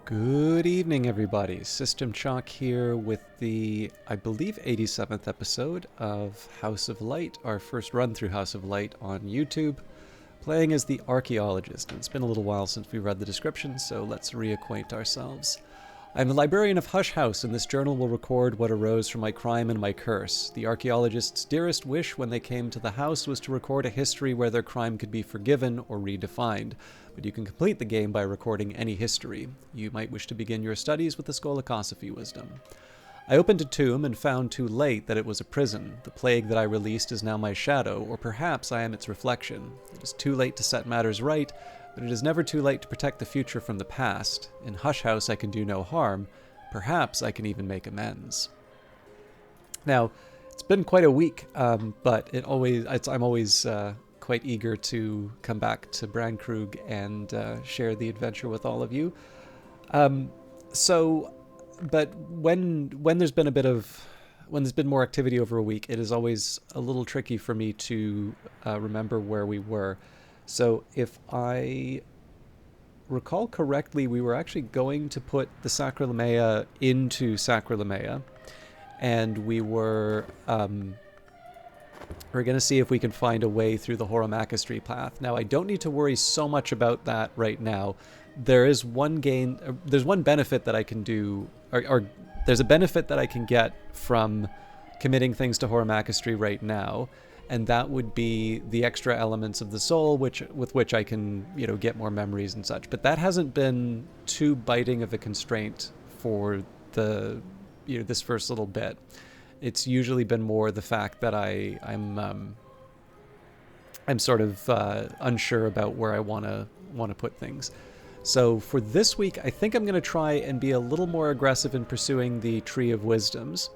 Good evening, everybody. System Chalk here with the, I believe, 87th episode of House of Light, our first run through House of Light on YouTube, playing as the Archaeologist. And it's been a little while since we read the description, so let's reacquaint ourselves. I'm the librarian of Hush House, and this journal will record what arose from my crime and my curse. The archaeologist's dearest wish when they came to the house was to record a history where their crime could be forgiven or redefined. But you can complete the game by recording any history. You might wish to begin your studies with the Skolakosophy wisdom. I opened a tomb and found too late that it was a prison. The plague that I released is now my shadow, or perhaps I am its reflection. It is too late to set matters right, but it is never too late to protect the future from the past. In Hush House I can do no harm. Perhaps I can even make amends. Now, it's been quite a week, but I'm always quite eager to come back to Brandkrug and share the adventure with all of you. But when there's been when there's been more activity over a week, it is always a little tricky for me to remember where we were. So if I recall correctly, we were actually going to put the Sacralamea into Sacralamea, and we're going to see if we can find a way through the Horomakastri path. Now, I don't need to worry so much about that right now. There's one benefit that I can do, or there's a benefit that I can get from committing things to Horomakastri right now, and that would be the extra elements of the soul, with which I can, get more memories and such. But that hasn't been too biting of a constraint for this first little bit. It's usually been more the fact that I'm sort of unsure about where I want to put things. So for this week, I think I'm going to try and be a little more aggressive in pursuing the Tree of Wisdoms.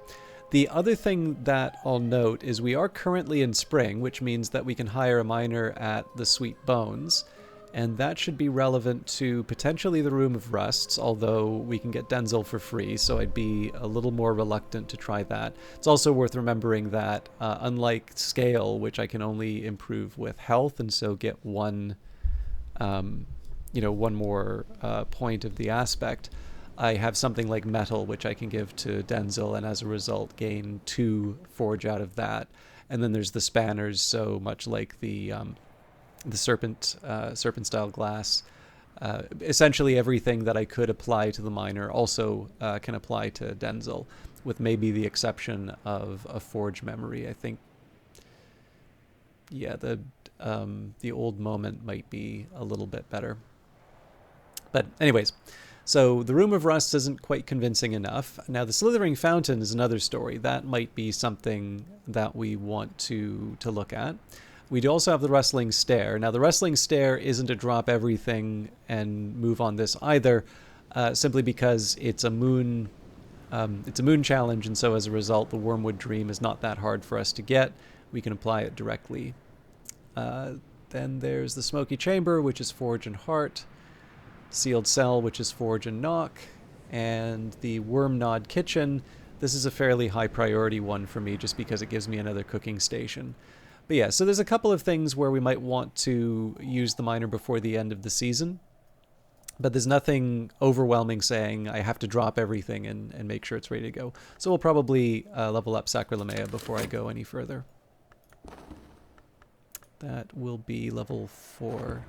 The other thing that I'll note is we are currently in spring, which means that we can hire a miner at the Sweet Bones, and that should be relevant to potentially the Room of Rusts, although we can get Denzel for free, so I'd be a little more reluctant to try that. It's also worth remembering that unlike Scale, which I can only improve with health, and so get one more point of the aspect, I have something like Metal, which I can give to Denzel, and as a result gain 2 forge out of that. And then there's the spanners, so much like the serpent style glass. Essentially everything that I could apply to the miner also can apply to Denzel, with maybe the exception of a forge memory. I think, yeah, the old moment might be a little bit better. But anyways, so the Room of Rust isn't quite convincing enough. Now the Slithering Fountain is another story. That might be something that we want to look at. We do also have the Wrestling Stair. Now the Wrestling Stair isn't a drop everything and move on this either, simply because it's a moon challenge, and so as a result the Wormwood Dream is not that hard for us to get. We can apply it directly. Then there's the Smoky Chamber, which is Forge and Heart. Sealed Cell, which is Forge and Knock, and the Wormnod Kitchen. This is a fairly high priority one for me just because it gives me another cooking station. But yeah, so there's a couple of things where we might want to use the miner before the end of the season, but there's nothing overwhelming saying I have to drop everything and make sure it's ready to go. So we'll probably level up Sacralamea before I go any further. That will be level 4.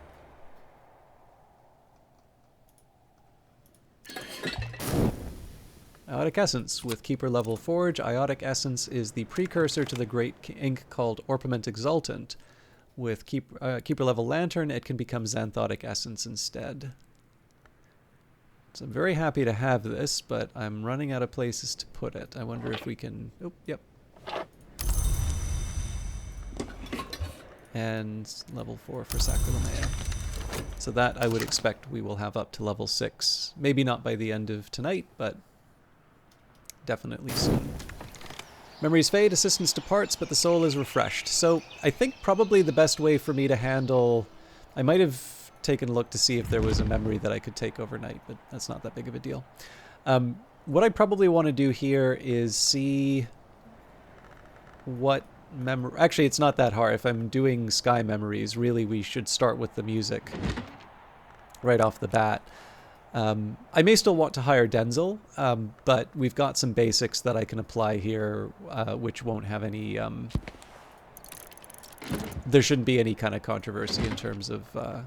Iotic Essence with Keeper level Forge. Iotic Essence is the precursor to the great ink called Orpiment Exultant. With Keeper level Lantern, it can become Xanthotic Essence instead. So I'm very happy to have this, but I'm running out of places to put it. I wonder if we can... Oh, yep. And level 4 for Sacralamea. So that I would expect we will have up to level 6. Maybe not by the end of tonight, but definitely soon. Memories fade, assistance departs, but the soul is refreshed. So I think probably the best way for me to handle... I might have taken a look to see if there was a memory that I could take overnight, but that's not that big of a deal. What I probably want to do here is see what memory... Actually, it's not that hard. If I'm doing Sky Memories, really we should start with the music right off the bat. I may still want to hire Denzel, but we've got some basics that I can apply here, which won't have any. There shouldn't be any kind of controversy in terms of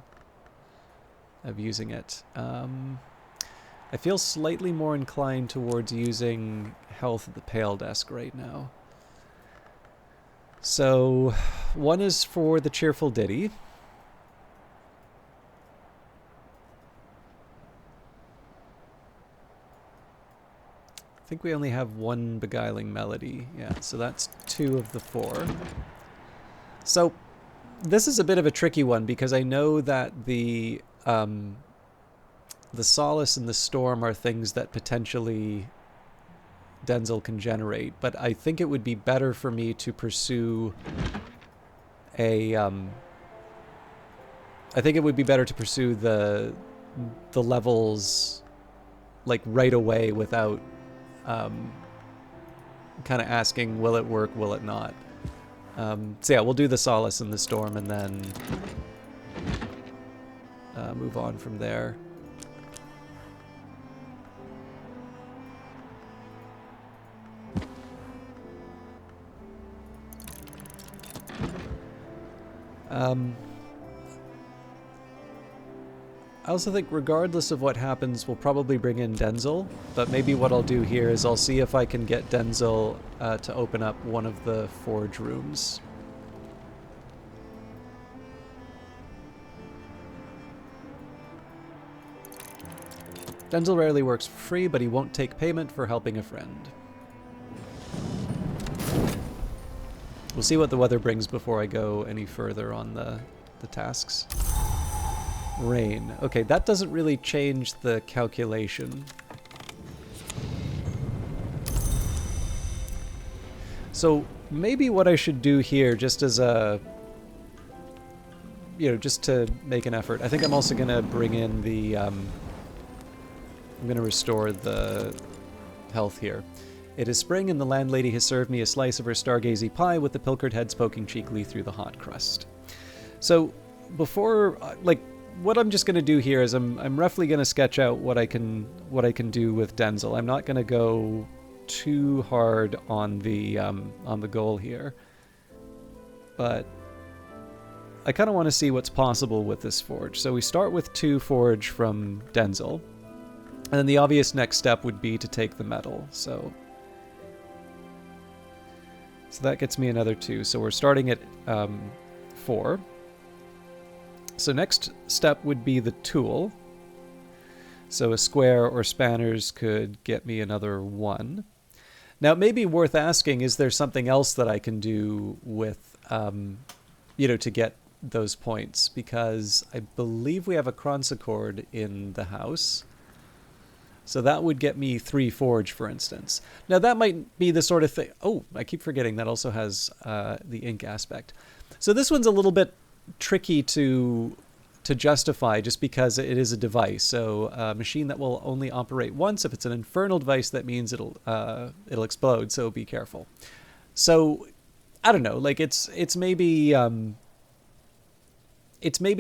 using it. I feel slightly more inclined towards using health at the pale desk right now. So, one is for the cheerful ditty. I think we only have one beguiling melody. Yeah, so that's 2 of the 4. So, this is a bit of a tricky one because I know that the solace and the storm are things that potentially Denzel can generate, but I think it would be better for me to pursue a I think it would be better to pursue the levels like right away without kind of asking, will it work, will it not? So yeah, we'll do the solace and the storm and then move on from there. I also think regardless of what happens, we'll probably bring in Denzel, but maybe what I'll do here is I'll see if I can get Denzel to open up one of the forge rooms. Denzel rarely works for free, but he won't take payment for helping a friend. We'll see what the weather brings before I go any further on the tasks. Rain. Okay, that doesn't really change the calculation. So maybe what I should do here, just as a, just to make an effort. I think I'm also going to bring in the, I'm going to restore the health here. It is spring and the landlady has served me a slice of her stargazy pie with the pilchard heads poking cheekily through the hot crust. So before, what I'm just going to do here is I'm roughly going to sketch out what I can do with Denzel. I'm not going to go too hard on the goal here, but I kind of want to see what's possible with this forge. So we start with 2 forge from Denzel, and then the obvious next step would be to take the metal. So that gets me another 2. So we're starting at 4. So next step would be the tool. So a square or spanners could get me another 1. Now it may be worth asking, is there something else that I can do with, to get those points? Because I believe we have a chronsochord in the house. So that would get me 3 forge, for instance. Now that might be the sort of thing... Oh, I keep forgetting that also has the ink aspect. So this one's a little bit tricky to justify just because it is a device. So a machine that will only operate once. If it's an infernal device, that means it'll explode. So be careful. So I don't know. Like it's maybe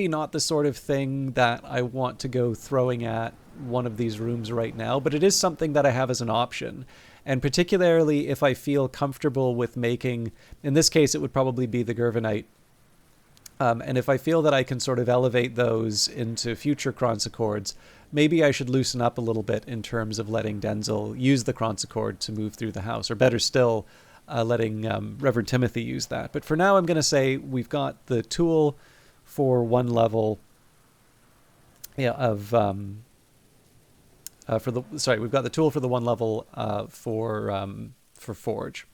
not the sort of thing that I want to go throwing at one of these rooms right now, but it is something that I have as an option. And particularly if I feel comfortable with making, in this case, it would probably be the Gervanite. And if I feel that I can sort of elevate those into future chronsochords, maybe I should loosen up a little bit in terms of letting Denzel use the chronsochord to move through the house, or better still, letting Reverend Timothy use that. But for now, I'm going to say we've got the tool for 1 level we've got the tool for the 1 level for Forge.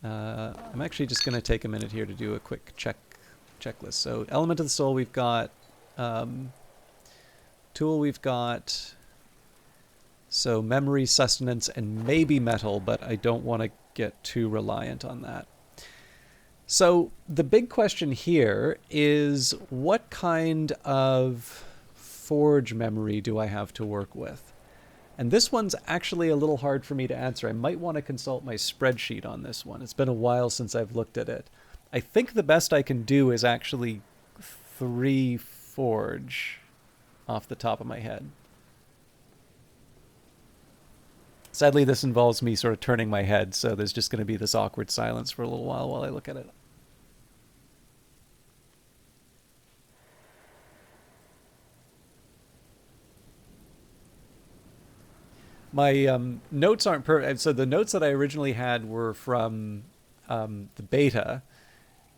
I'm actually just going to take a minute here to do a quick checklist. So element of the soul we've got, tool we've got, so memory, sustenance, and maybe metal, but I don't want to get too reliant on that. So the big question here is, what kind of forge memory do I have to work with? And this one's actually a little hard for me to answer. I might want to consult my spreadsheet on this one. It's been a while since I've looked at it. I think the best I can do is actually 3 forge. off the top of my head. Sadly, this involves me sort of turning my head, so there's just going to be this awkward silence for a little while I look at it. My notes aren't perfect. So the notes that I originally had were from the beta.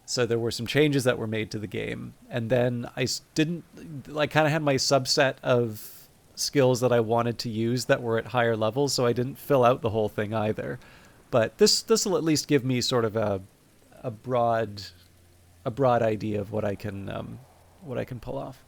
So there were some changes that were made to the game. And then I didn't, like, kind of had my subset of skills that I wanted to use that were at higher levels, so I didn't fill out the whole thing either. But this will at least give me sort of a broad idea of what I can pull off.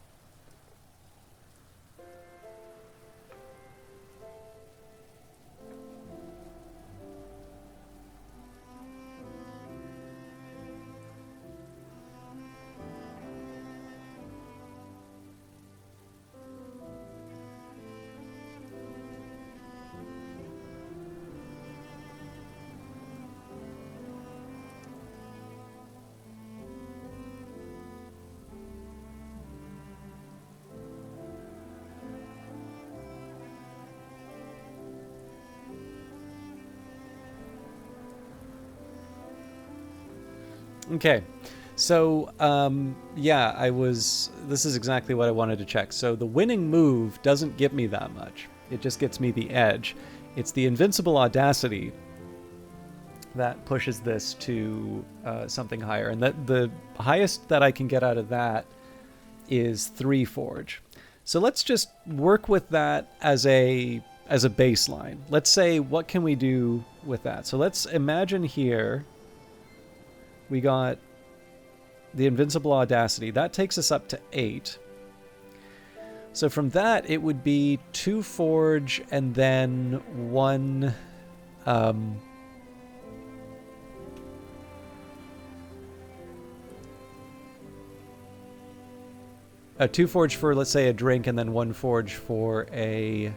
Okay, so yeah, this is exactly what I wanted to check. So the winning move doesn't get me that much. It just gets me the edge. It's the invincible audacity that pushes this to something higher, and that the highest that I can get out of that is 3 forge. So let's just work with that as a baseline. Let's say, what can we do with that? So let's imagine here we got the invincible audacity. That takes us up to 8. So from that, it would be 2 forge and then 1 2 forge for, let's say, a drink, and then 1 forge for a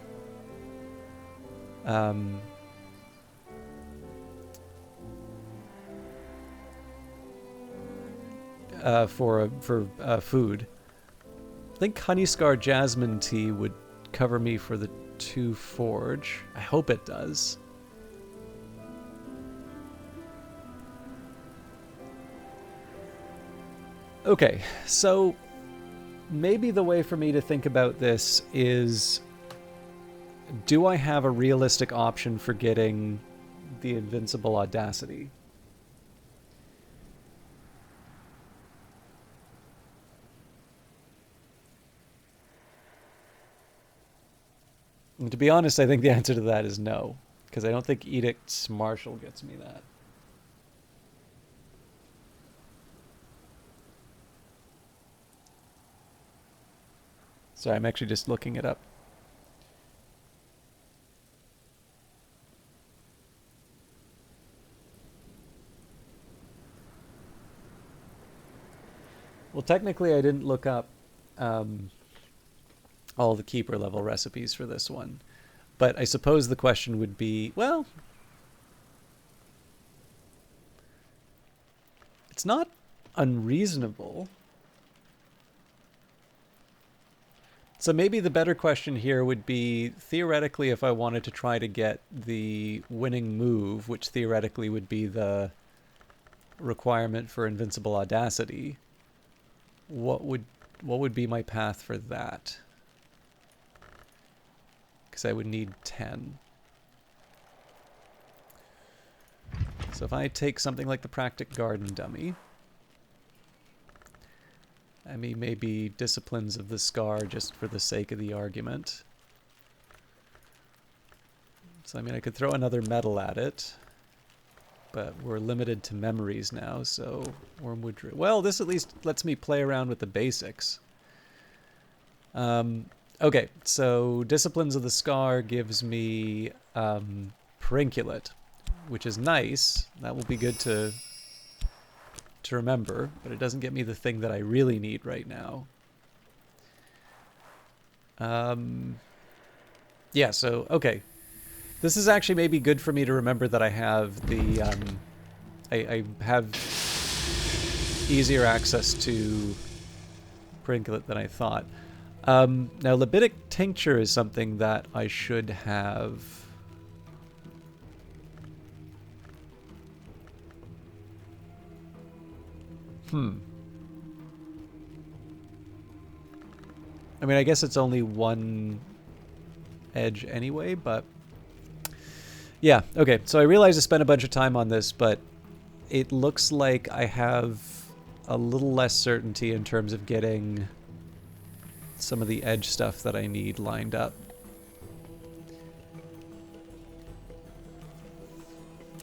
food. I think Honey Scar Jasmine Tea would cover me for the 2 forge. I hope it does. Okay, so maybe the way for me to think about this is, do I have a realistic option for getting the invincible audacity? And to be honest, I think the answer to that is no, because I don't think Edict's Marshal gets me that. Sorry, I'm actually just looking it up. Well, technically I didn't look up all the keeper level recipes for this one. But I suppose the question would be, well, it's not unreasonable. So maybe the better question here would be, theoretically, if I wanted to try to get the winning move, which theoretically would be the requirement for invincible audacity, what would be my path for that? Because I would need 10. So if I take something like the Practic Garden Dummy, I mean, maybe Disciplines of the Scar just for the sake of the argument. So I mean, I could throw another metal at it, but we're limited to memories now, so Wormwood Drill. Well, this at least lets me play around with the basics. Okay, so Disciplines of the Scar gives me Perinculate, which is nice. That will be good to remember, but it doesn't get me the thing that I really need right now. Yeah, so, okay. This is actually maybe good for me to remember that I have the, I have easier access to Perinculate than I thought. Now, libidic tincture is something that I should have. I mean, I guess it's only one edge anyway, but yeah, okay. So I realized I spent a bunch of time on this, but it looks like I have a little less certainty in terms of getting some of the edge stuff that I need lined up.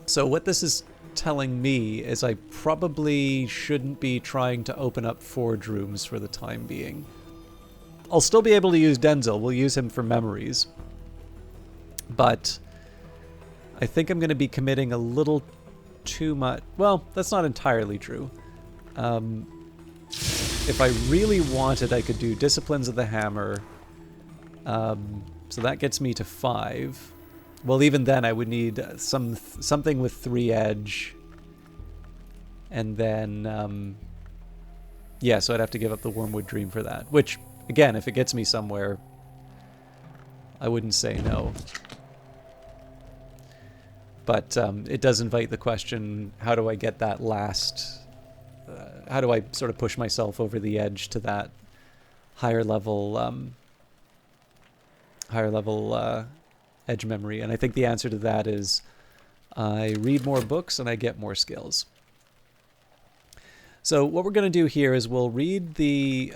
So what this is telling me is I probably shouldn't be trying to open up forge rooms for the time being. I'll still be able to use Denzel. We'll use him for memories. But I think I'm going to be committing a little too much. Well, that's not entirely true. If I really wanted, I could do Disciplines of the Hammer. So that gets me to 5. Well, even then, I would need something with 3 edge. And then, yeah, so I'd have to give up the Wormwood Dream for that. Which, again, if it gets me somewhere, I wouldn't say no. But it does invite the question, how do I get that last... how do I sort of push myself over the edge to that higher level edge memory? And I think the answer to that is I read more books and I get more skills. So what we're going to do here is we'll read the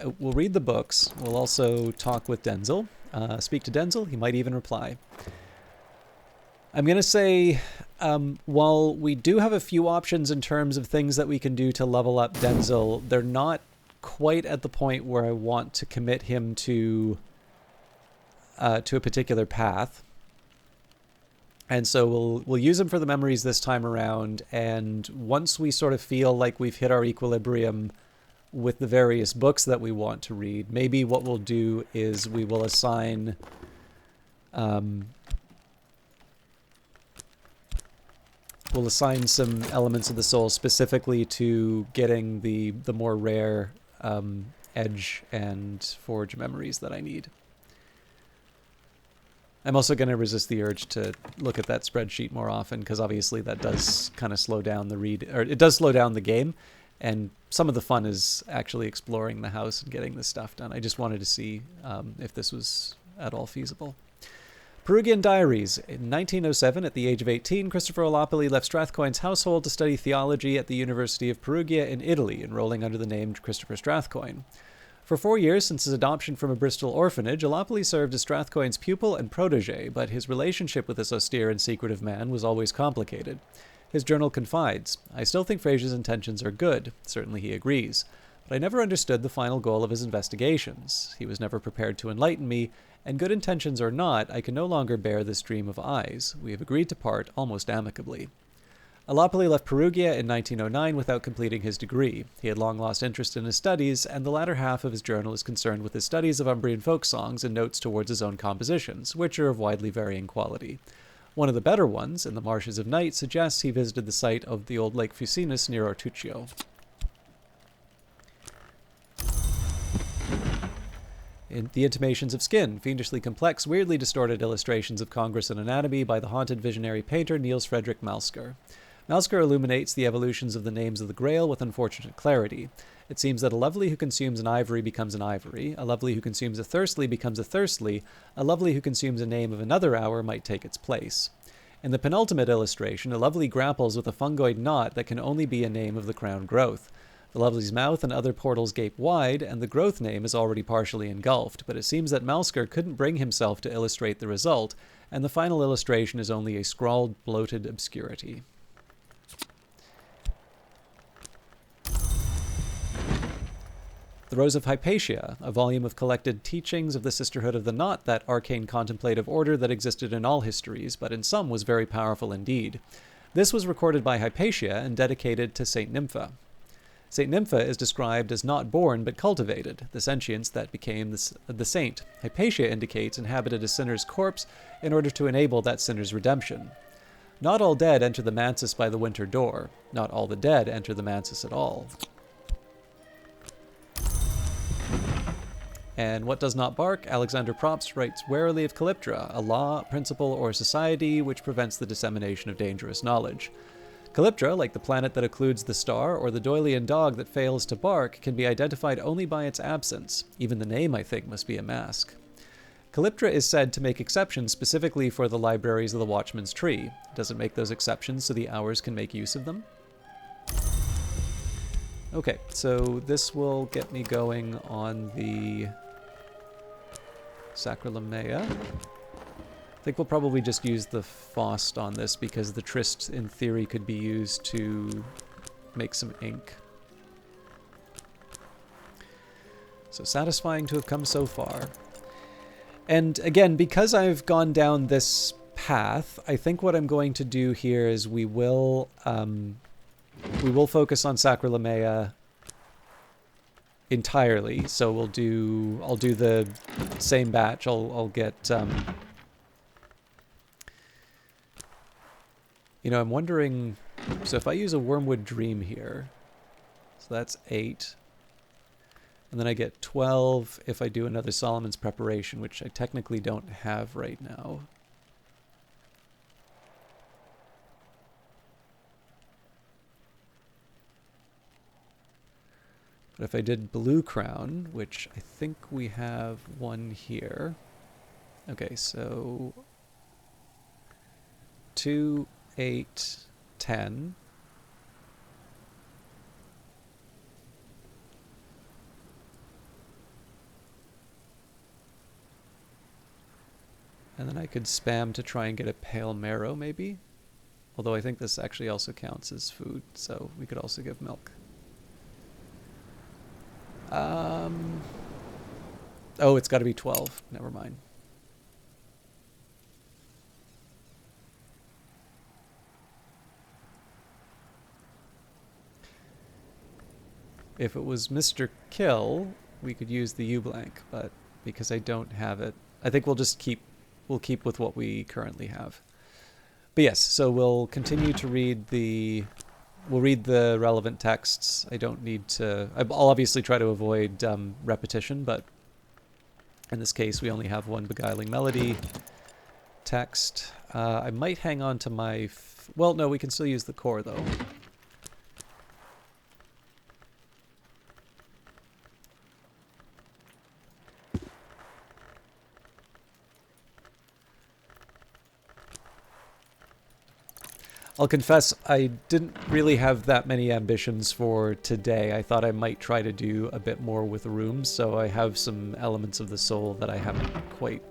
books. We'll also talk with Denzel, speak to Denzel. He might even reply. I'm going to say, while we do have a few options in terms of things that we can do to level up Denzel, they're not quite at the point where I want to commit him to a particular path. And so we'll use him for the memories this time around, and once we sort of feel like we've hit our equilibrium with the various books that we want to read, maybe what we'll do is we will assign some elements of the soul specifically to getting the more rare edge and forge memories that I need. I'm also going to resist the urge to look at that spreadsheet more often, because obviously that does kind of slow down the read, or it does slow down the game, and some of the fun is actually exploring the house and getting this stuff done. I just wanted to see if this was at all feasible. Perugian Diaries. In 1907, at the age of 18, Christopher Olopoli left Strathcoyne's household to study theology at the University of Perugia in Italy, enrolling under the name Christopher Strathcoyne. For 4 years since his adoption from a Bristol orphanage, Olopoli served as Strathcoyne's pupil and protege, but his relationship with this austere and secretive man was always complicated. His journal confides, "I still think Fraser's intentions are good. Certainly he agrees. But I never understood the final goal of his investigations. He was never prepared to enlighten me, and good intentions or not, I can no longer bear this dream of eyes. We have agreed to part almost amicably." Olopoli left Perugia in 1909 without completing his degree. He had long lost interest in his studies, and the latter half of his journal is concerned with his studies of Umbrian folk songs and notes towards his own compositions, which are of widely varying quality. One of the better ones, In the Marshes of Night, suggests he visited the site of the old Lake Fucinus near Ortuccio. In The Intimations of Skin, fiendishly complex, weirdly distorted illustrations of Congress and anatomy by the haunted visionary painter Niels Frederick Malsker. Malsker illuminates the evolutions of the names of the Grail with unfortunate clarity. It seems that a lovely who consumes an ivory becomes an ivory, a lovely who consumes a thirstly becomes a thirstly, a lovely who consumes a name of another hour might take its place. In the penultimate illustration, a lovely grapples with a fungoid knot that can only be a name of the crown growth. The lovely's mouth and other portals gape wide, and the growth name is already partially engulfed, but it seems that Malsker couldn't bring himself to illustrate the result, and the final illustration is only a scrawled, bloated obscurity. The Rose of Hypatia, a volume of collected teachings of the Sisterhood of the Knot, that arcane contemplative order that existed in all histories, but in some was very powerful indeed. This was recorded by Hypatia and dedicated to Saint Nympha. Saint Nympha is described as not born but cultivated, the sentience that became the saint. Hypatia indicates inhabited a sinner's corpse in order to enable that sinner's redemption. Not all dead enter the mansus by the winter door. Not all the dead enter the mansus at all. And what does not bark? Alexander Probst writes warily of Calyptra, a law, principle, or society which prevents the dissemination of dangerous knowledge. Calyptra, like the planet that occludes the star, or the Doylean dog that fails to bark, can be identified only by its absence. Even the name, I think, must be a mask. Calyptra is said to make exceptions specifically for the libraries of the Watchman's Tree. Does it make those exceptions so the Hours can make use of them? Okay, so this will get me going on the Sacralamea. I think we'll probably just use the Faust on this because the Tryst, in theory, could be used to make some ink. So satisfying to have come so far. And again, because I've gone down this path, I think what I'm going to do here is we will focus on Sacralamea entirely. So I'll do the same batch. I'll get you know, I'm wondering, so if I use a Wormwood Dream here, so that's 8. And then I get 12 if I do another Solomon's Preparation, which I technically don't have right now. But if I did Blue Crown, which I think we have one here. Okay, so 2, 8, 10. And then I could spam to try and get a Pale Marrow, maybe? Although I think this actually also counts as food, so we could also give milk. Oh, it's got to be 12. Never mind. If it was Mr. Kill, we could use the U-blank, but because I don't have it, I think we'll keep with what we currently have. But yes, so we'll continue to read we'll read the relevant texts. I don't need to, I'll obviously try to avoid repetition, but in this case we only have one Beguiling Melody text. I might hang on to my, well, no, we can still use the core though. I'll confess, I didn't really have that many ambitions for today. I thought I might try to do a bit more with rooms, so I have some elements of the soul that I haven't quite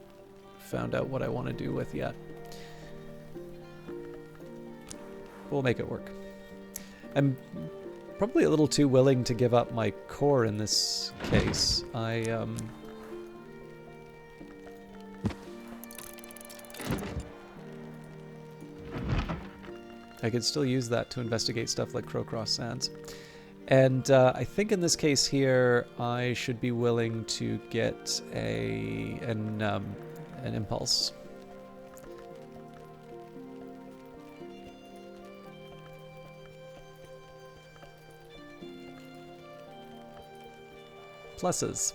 found out what I want to do with yet. We'll make it work. I'm probably a little too willing to give up my core in this case. I could still use that to investigate stuff like Crowcross Sands. And I think in this case here, I should be willing to get an impulse. Pluses.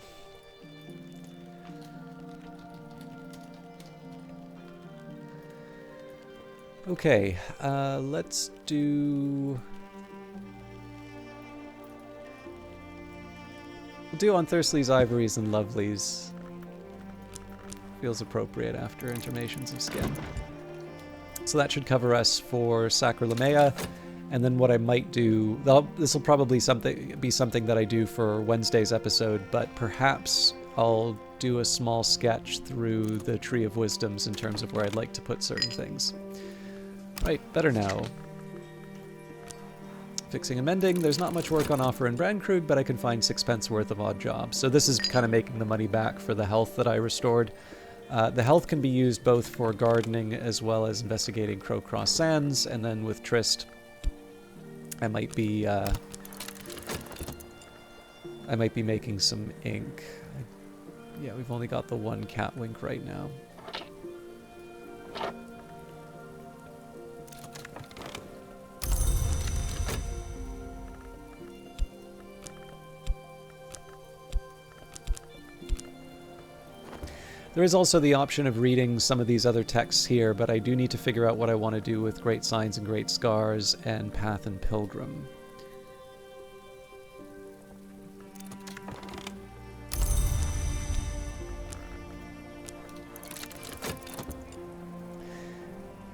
Okay, let's do... We'll do on Thursley's Ivories and Lovelies. Feels appropriate after Intermations of Skin. So that should cover us for Sacralamea. And then what I might do... This will probably be something that I do for Wednesday's episode, but perhaps I'll do a small sketch through the Tree of Wisdoms in terms of where I'd like to put certain things. Right, better now. Fixing and mending. There's not much work on offer in Brandkrug, but I can find 6 worth of odd jobs. So this is kind of making the money back for the health that I restored. The health can be used both for gardening as well as investigating Crowcross Sands, and then with Tryst, I might be making some ink. Yeah, we've only got the one Catwink right now. There is also the option of reading some of these other texts here, but I do need to figure out what I want to do with Great Signs and Great Scars and Path and Pilgrim.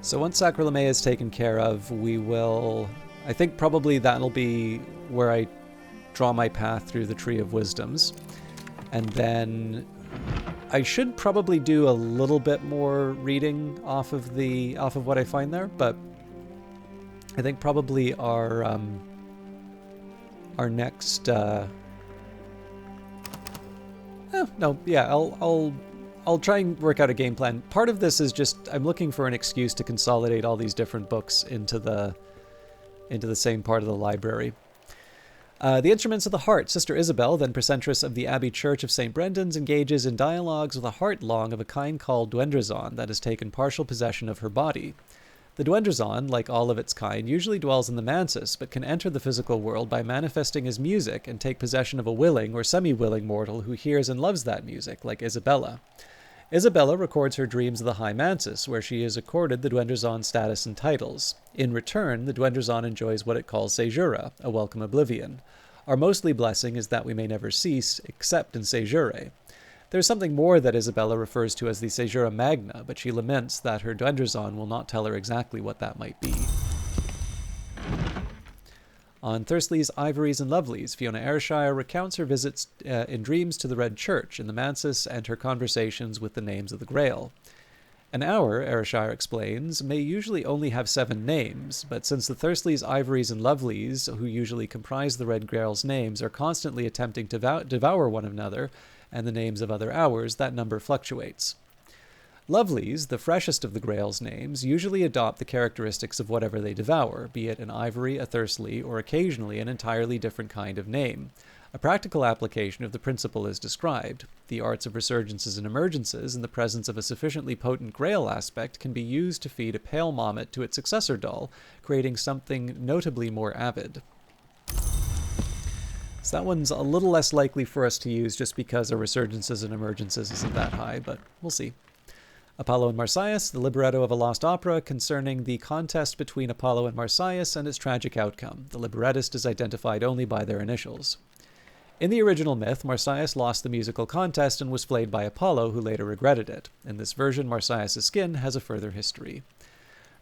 So once Sacralamea is taken care of, we will... I think probably that'll be where I draw my path through the Tree of Wisdoms. And then I should probably do a little bit more reading off of what I find there, but I think probably our next I'll try and work out a game plan. Part of this is just I'm looking for an excuse to consolidate all these different books into the same part of the library. The Instruments of the Heart. Sister Isabel, then precentress of the Abbey Church of St. Brendan's, engages in dialogues with a heart-long of a kind called Duendrazon that has taken partial possession of her body. The Duendrazon, like all of its kind, usually dwells in the Mansus, but can enter the physical world by manifesting as music and take possession of a willing or semi-willing mortal who hears and loves that music, like Isabella. Isabella records her dreams of the High Mansus, where she is accorded the Duendrazon status and titles. In return, the Duendrazon enjoys what it calls Sejura, a welcome oblivion. Our mostly blessing is that we may never cease, except in Sejure. There is something more that Isabella refers to as the Sejura Magna, but she laments that her Duendrazon will not tell her exactly what that might be. On Thursley's Ivories and Lovelies, Fiona Ayrshire recounts her visits in dreams to the Red Church in the Mansus and her conversations with the names of the Grail. An hour, Ayrshire explains, may usually only have 7 names, but since the Thursley's Ivories and Lovelies, who usually comprise the Red Grail's names, are constantly attempting to devour one another and the names of other hours, that number fluctuates. Lovelies, the freshest of the Grail's names, usually adopt the characteristics of whatever they devour, be it an Ivory, a Thursley, or occasionally an entirely different kind of name. A practical application of the principle is described. The arts of resurgences and emergences, in the presence of a sufficiently potent Grail aspect, can be used to feed a pale Mommet to its successor doll, creating something notably more avid. So that one's a little less likely for us to use just because our resurgences and emergences isn't that high, but we'll see. Apollo and Marsyas, the libretto of a lost opera concerning the contest between Apollo and Marsyas and its tragic outcome. The librettist is identified only by their initials. In the original myth, Marsyas lost the musical contest and was flayed by Apollo, who later regretted it. In this version, Marsyas' skin has a further history.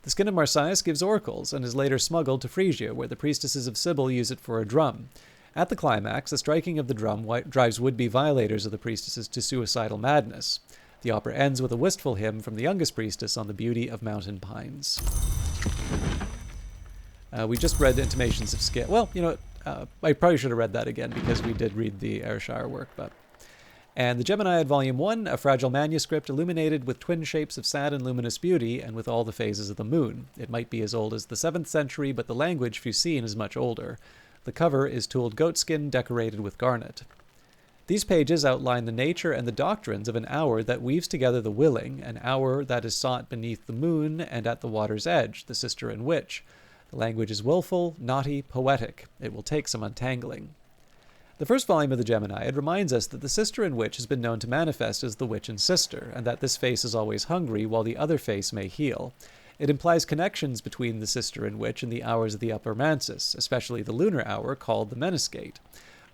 The skin of Marsyas gives oracles and is later smuggled to Phrygia, where the priestesses of Cybele use it for a drum. At the climax, the striking of the drum drives would-be violators of the priestesses to suicidal madness. The opera ends with a wistful hymn from the youngest priestess on the beauty of mountain pines. We just read Intimations of Skill. Well, you know, I probably should have read that again because we did read the Ayrshire work. And the Geminiad Volume 1, a fragile manuscript illuminated with twin shapes of sad and luminous beauty and with all the phases of the moon. It might be as old as the 7th century, but the language Fusine is much older. The cover is tooled goatskin decorated with garnet. These pages outline the nature and the doctrines of an hour that weaves together the willing, an hour that is sought beneath the moon and at the water's edge, the sister and witch. The language is willful, naughty, poetic. It will take some untangling. The first volume of the Geminiad reminds us that the sister and witch has been known to manifest as the witch and sister, and that this face is always hungry while the other face may heal. It implies connections between the sister and witch and the hours of the upper Mansus, especially the lunar hour called the Menascate.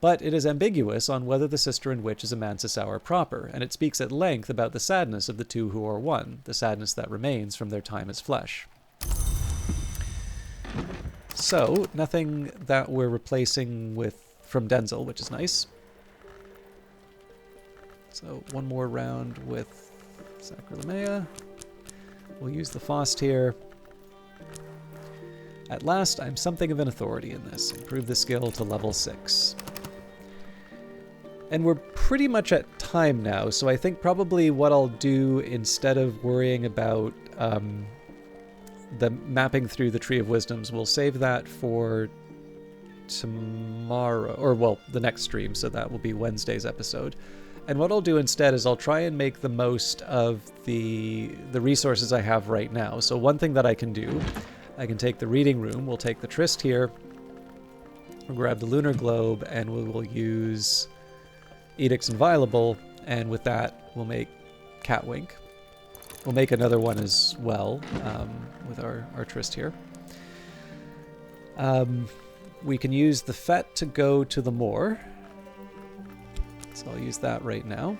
But it is ambiguous on whether the sister and witch is a Mansus hour proper, and it speaks at length about the sadness of the two who are one, the sadness that remains from their time as flesh. So, nothing that we're replacing from Denzel, which is nice. So, one more round with Sacralamea. We'll use the Faust here. At last, I'm something of an authority in this. Improve the skill to level 6. And we're pretty much at time now, so I think probably what I'll do instead of worrying about the mapping through the Tree of Wisdoms, we'll save that for tomorrow, or well, the next stream, so that will be Wednesday's episode. And what I'll do instead is I'll try and make the most of the resources I have right now. So one thing that I can do, I can take the reading room, we'll take the Tryst here, we'll grab the Lunar Globe, and we will use Edicts Inviolable, and with that we'll make Catwink. We'll make another one as well with our tryst here. We can use the Fet to go to the moor. So I'll use that right now.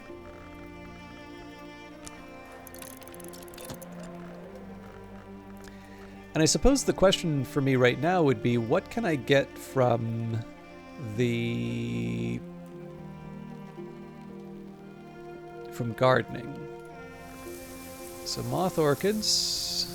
And I suppose the question for me right now would be, what can I get from gardening? So moth orchids.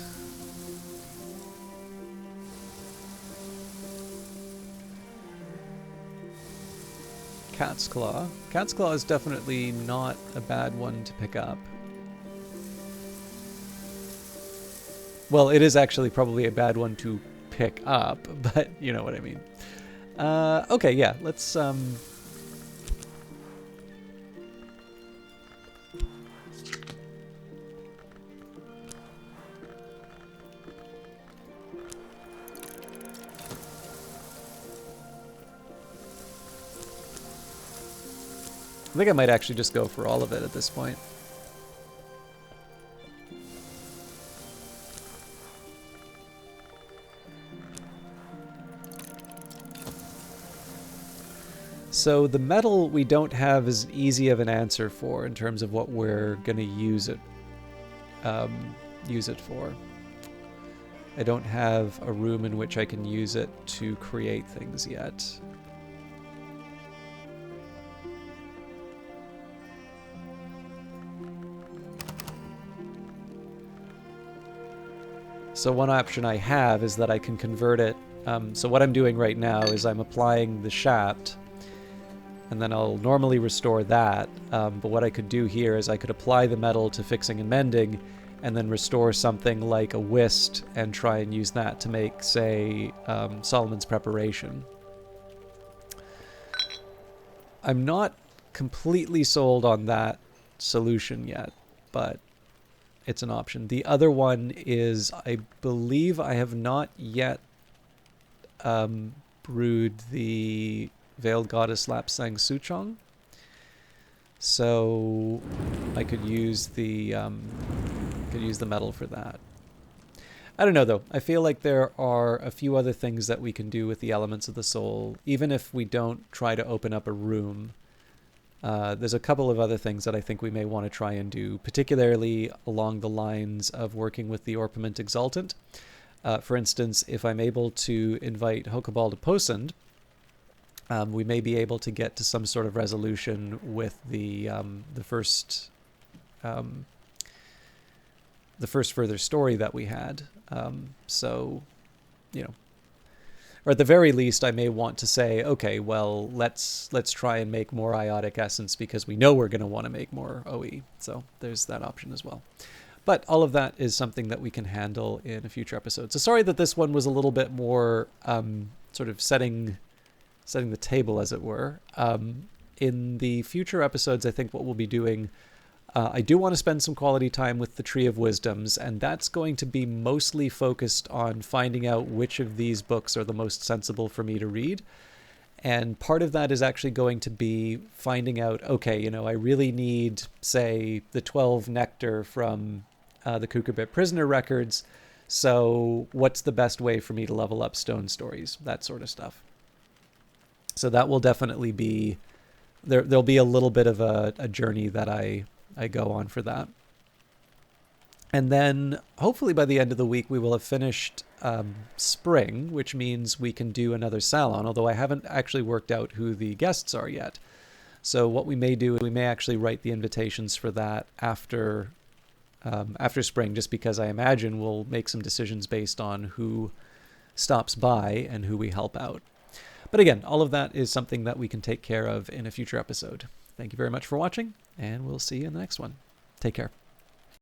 Cat's claw. Cat's claw is definitely not a bad one to pick up. Well, it is actually probably a bad one to pick up, but you know what I mean. Okay, yeah, let's... I think I might actually just go for all of it at this point. So the metal we don't have as easy of an answer for in terms of what we're going to use it for. I don't have a room in which I can use it to create things yet. So one option I have is that I can convert it. So what I'm doing right now is I'm applying the shaft, and then I'll normally restore that. But what I could do here is I could apply the metal to fixing and mending, and then restore something like a whist and try and use that to make, say, Solomon's Preparation. I'm not completely sold on that solution yet, but it's an option. The other one is, I believe I have not yet brewed the Veiled Goddess Lapsang Suchong. So I could use the metal for that. I don't know though. I feel like there are a few other things that we can do with the elements of the soul, even if we don't try to open up a room. There's a couple of other things that I think we may want to try and do, particularly along the lines of working with the Orpiment Exultant. For instance, if I'm able to invite Hokabal to Posend, we may be able to get to some sort of resolution with the first further story that we had. So, you know, or at the very least, I may want to say, okay, well, let's try and make more Iotic Essence because we know we're going to want to make more OE. So there's that option as well. But all of that is something that we can handle in a future episode. So sorry that this one was a little bit more sort of setting the table, as it were. In the future episodes, I think what we'll be doing, I do want to spend some quality time with the Tree of Wisdoms, and that's going to be mostly focused on finding out which of these books are the most sensible for me to read. And part of that is actually going to be finding out, okay, you know, I really need, say, the 12 Nectar from the Kukurbit Prisoner records, so what's the best way for me to level up Stone Stories, that sort of stuff. So that will definitely be, there'll be a little bit of a journey that I go on for that. And then hopefully by the end of the week, we will have finished Spring, which means we can do another salon, although I haven't actually worked out who the guests are yet. So what we may do is we may actually write the invitations for that after Spring, just because I imagine we'll make some decisions based on who stops by and who we help out. But again, all of that is something that we can take care of in a future episode. Thank you very much for watching, and we'll see you in the next one. Take care.